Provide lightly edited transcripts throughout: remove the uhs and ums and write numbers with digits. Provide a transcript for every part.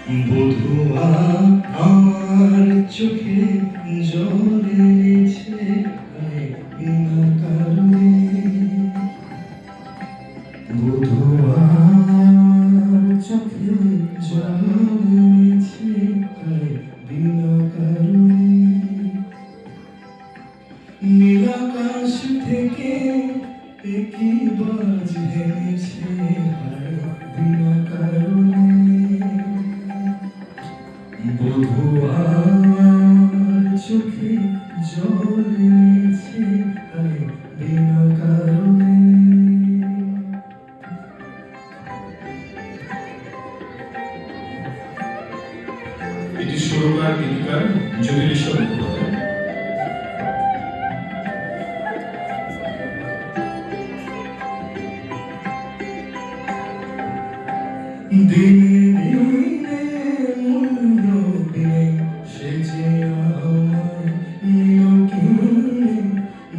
বধুয়া আমার চোখে জল এনেছে বিনা কারণে। বধুয়া আমার চোখে জল এনেছে বিনা কারণে। নীল আকাশ থেকে একই বাজ হেনেছে বিনা কারণে। বধুয়া আমার চোখে জল এনেছে বিনা কারণে। এটি সুরকার গীতিকার জুবিলেশ্বর মুখোপাধ্যায়। দিনে দিনে মূল্য বিনে সেজে আমায় নিল কিনে।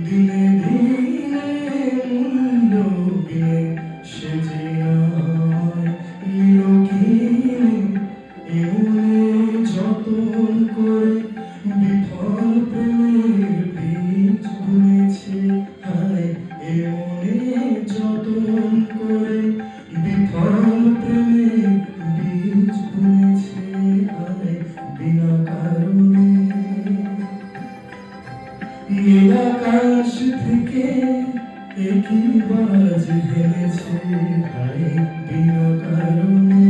দিনে দিনে মূল্য বিনে সেজে আমায় নিল কিনে। এমনে যতন করে বিফল প্রেমের বীজ বুনেছে হায়। এমনে যতন করে বিফল প্রেমের বীজ বুনেছে হায় বিনা কারণে। নীল আকাশ থেকে একই বাজ হেনেছে হায় বিনা কারণে।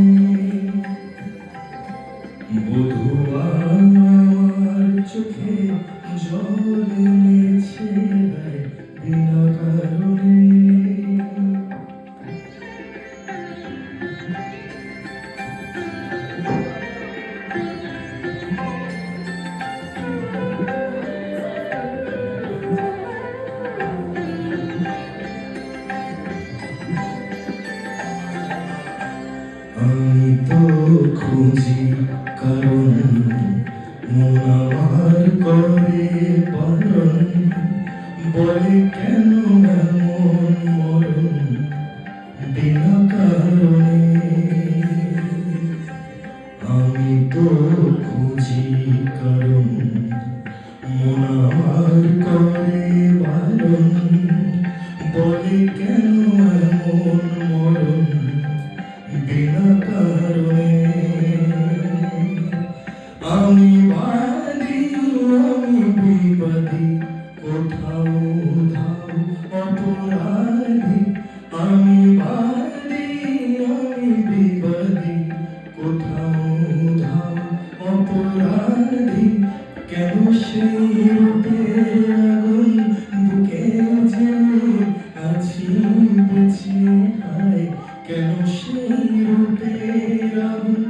বধুয়া আমার চোখে জল এনেছে বিনা কারণে। আমি তো খুঁজি কারণ মন আমার করে বারণ। বলে কেন এমন মরণ বিনা কারণে। আমি তো খুঁজি কারণ মন আমার করে বারণ। বলে কেন এমন মরণ বিনা কারণে। আমি বাদী আমি বিবাদী কোথাও ধাও অপরাধী। আমি বাদী আমি বিবাদী কোথাও ধাও অপরাধী। কেন সেই রূপের আগুন বুকে জেলে আছি বেঁচে হায়। কেন সেই রূপের আগুন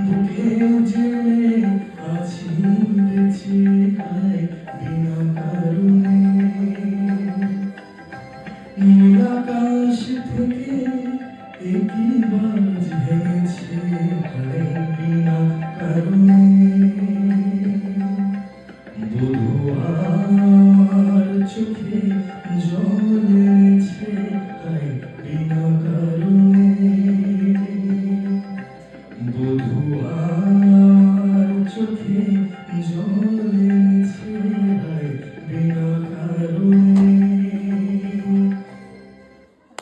বুকে জেলে আছি বেঁচে হায় বিনা কারণে। নীল আকাশ থেকে একই বাজ হেনেছে হায় বিনা কারণে।